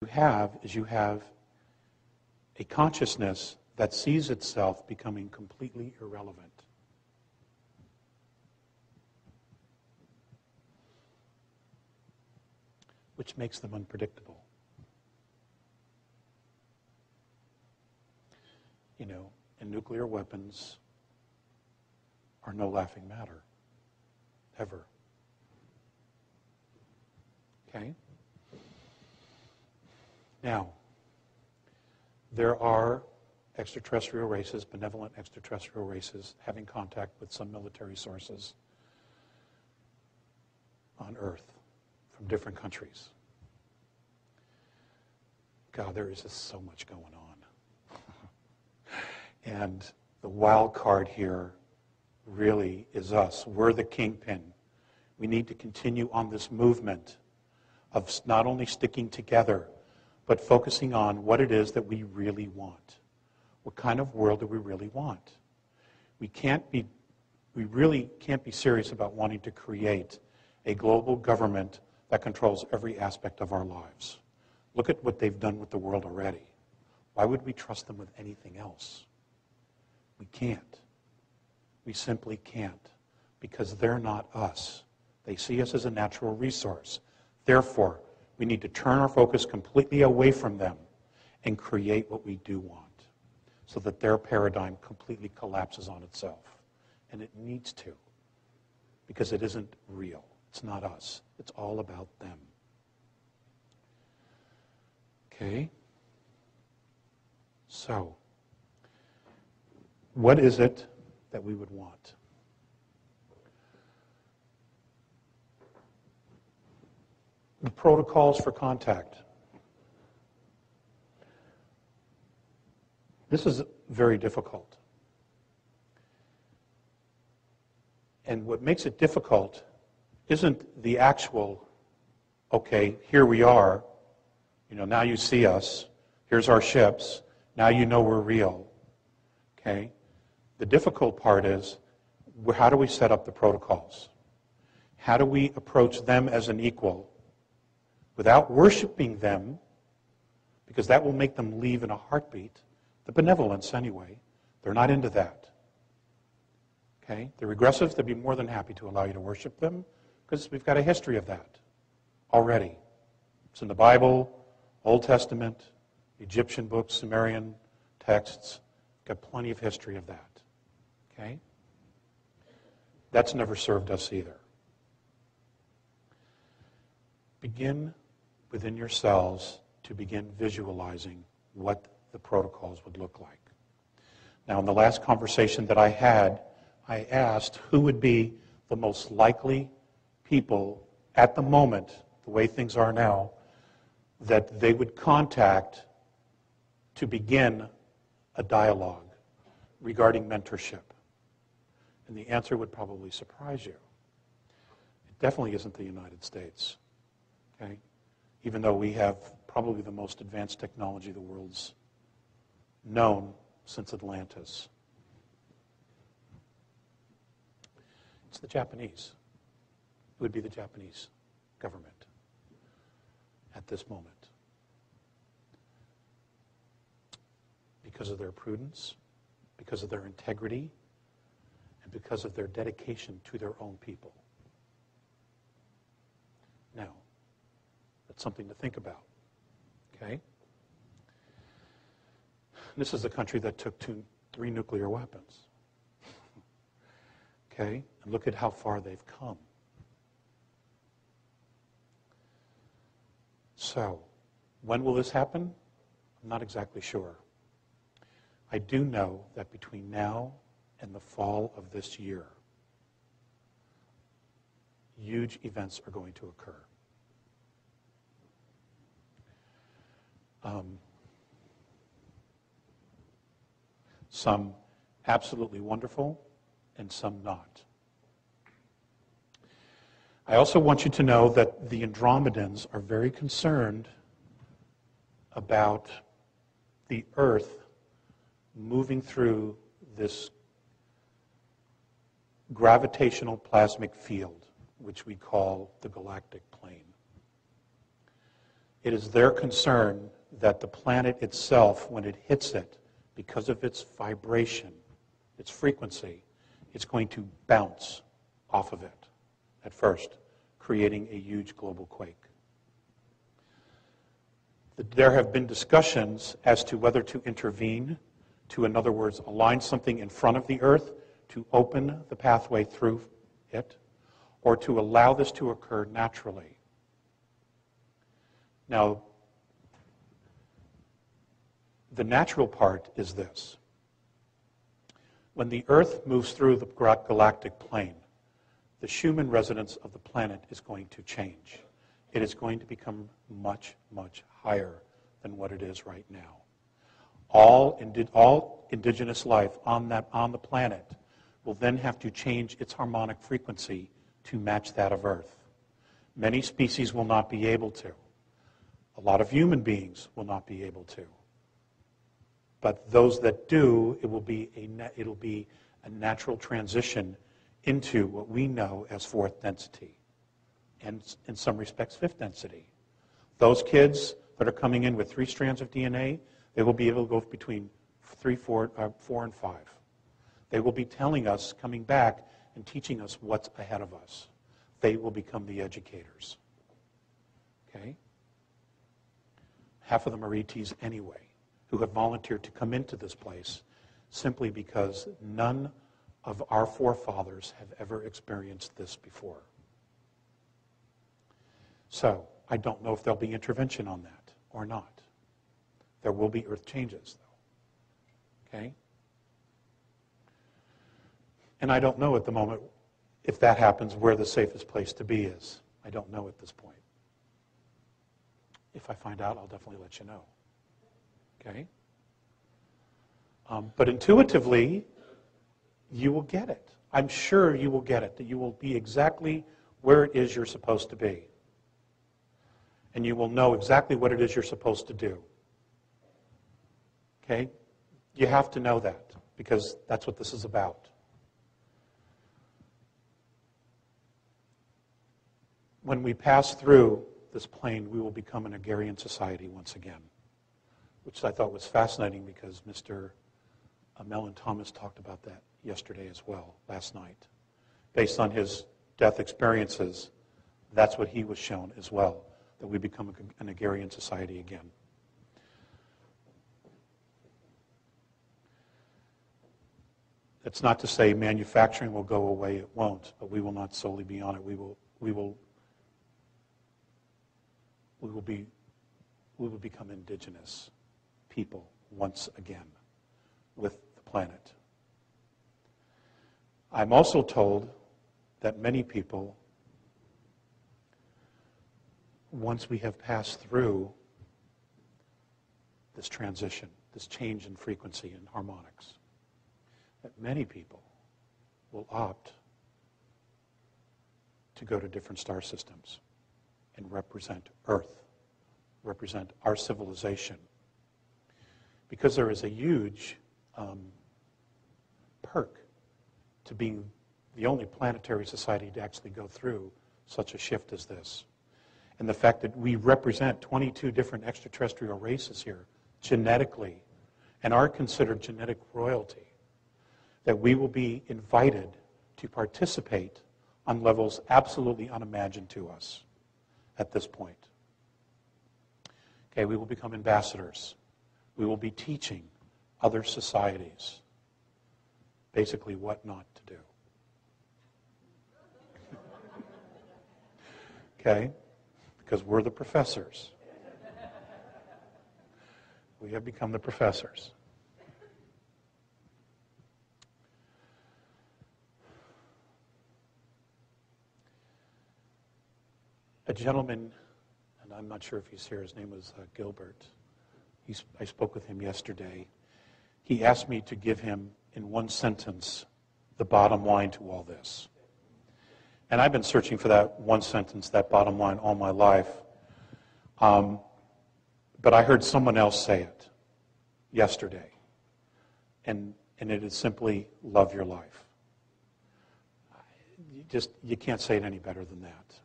you have a consciousness that sees itself becoming completely irrelevant. Which makes them unpredictable. And nuclear weapons are no laughing matter, ever. Okay? Now, there are extraterrestrial races, benevolent extraterrestrial races, having contact with some military sources on Earth from different countries. God, there is just so much going on. And the wild card here really is us. We're the kingpin. We need to continue on this movement of not only sticking together, but focusing on what it is that we really want. What kind of world do we really want? We really can't be serious about wanting to create a global government that controls every aspect of our lives. Look at what they've done with the world already. Why would we trust them with anything else? We can't. We simply can't, because they're not us. They see us as a natural resource. Therefore, we need to turn our focus completely away from them and create what we do want, so that their paradigm completely collapses on itself. And it needs to, because it isn't real. It's not us. It's all about them. Okay? So, what is it that we would want? The protocols for contact. This is very difficult. And what makes it difficult isn't the actual, okay, here we are, now you see us, here's our ships, now you know we're real, okay? The difficult part is, how do we set up the protocols? How do we approach them as an equal without worshiping them, because that will make them leave in a heartbeat? The benevolence, anyway. They're not into that. Okay? The regressives, they'd be more than happy to allow you to worship them, because we've got a history of that already. It's in the Bible, Old Testament, Egyptian books, Sumerian texts. Got plenty of history of that. Okay? That's never served us either. Begin within yourselves to begin visualizing what the protocols would look like. Now, in the last conversation that I had, I asked who would be the most likely people at the moment, the way things are now, that they would contact to begin a dialogue regarding mentorship. And the answer would probably surprise you. It definitely isn't the United States. Okay? Even though we have probably the most advanced technology the world's known since Atlantis. It's the Japanese. It would be the Japanese government at this moment. Because of their prudence, because of their integrity, and because of their dedication to their own people. Now, that's something to think about. Okay? This is a country that took 3 nuclear weapons. Okay? And look at how far they've come. So, when will this happen? I'm not exactly sure. I do know that between now and the fall of this year, huge events are going to occur. Some absolutely wonderful, and some not. I also want you to know that the Andromedans are very concerned about the Earth moving through this gravitational plasmic field, which we call the galactic plane. It is their concern that the planet itself, when it hits it, because of its vibration, its frequency, it's going to bounce off of it at first, creating a huge global quake. There have been discussions as to whether to intervene, to, in other words, align something in front of the Earth to open the pathway through it, or to allow this to occur naturally. Now, the natural part is this. When the Earth moves through the galactic plane, the Schumann resonance of the planet is going to change. It is going to become much, much higher than what it is right now. All indigenous life on the planet will then have to change its harmonic frequency to match that of Earth. Many species will not be able to. A lot of human beings will not be able to. But those that do, it'll be a natural transition into what we know as fourth density, and in some respects, fifth density. Those kids that are coming in with 3 strands of DNA, they will be able to go between 4 and 5. They will be telling us, coming back and teaching us what's ahead of us. They will become the educators. Okay? Half of them are ETs anyway, who have volunteered to come into this place simply because none of our forefathers have ever experienced this before. So, I don't know if there'll be intervention on that or not. There will be earth changes, though. Okay? And I don't know at the moment, if that happens, where the safest place to be is. I don't know at this point. If I find out, I'll definitely let you know. Okay? But intuitively, you will get it. I'm sure you will get it, that you will be exactly where it is you're supposed to be. And you will know exactly what it is you're supposed to do. Okay? You have to know that, because that's what this is about. When we pass through this plane, we will become an agrarian society once again, which I thought was fascinating because Mr. Mellon Thomas talked about that yesterday as well, last night. Based on his death experiences, that's what he was shown as well, that we become an agrarian society again. That's not to say manufacturing will go away, it won't, but we will not solely be on it. We will become indigenous people once again with the planet. I'm also told that many people, once we have passed through this transition, this change in frequency and harmonics, that many people will opt to go to different star systems and represent Earth, represent our civilization. Because there is a huge perk to being the only planetary society to actually go through such a shift as this. And the fact that we represent 22 different extraterrestrial races here, genetically, and are considered genetic royalty, that we will be invited to participate on levels absolutely unimagined to us at this point. Okay, we will become ambassadors. We will be teaching other societies basically what not to do. Okay? Because we're the professors. We have become the professors. A gentleman, and I'm not sure if he's here, his name was Gilbert. I spoke with him yesterday. He asked me to give him, in one sentence, the bottom line to all this. And I've been searching for that one sentence, that bottom line, all my life. But I heard someone else say it yesterday. And it is simply, love your life. You can't say it any better than that.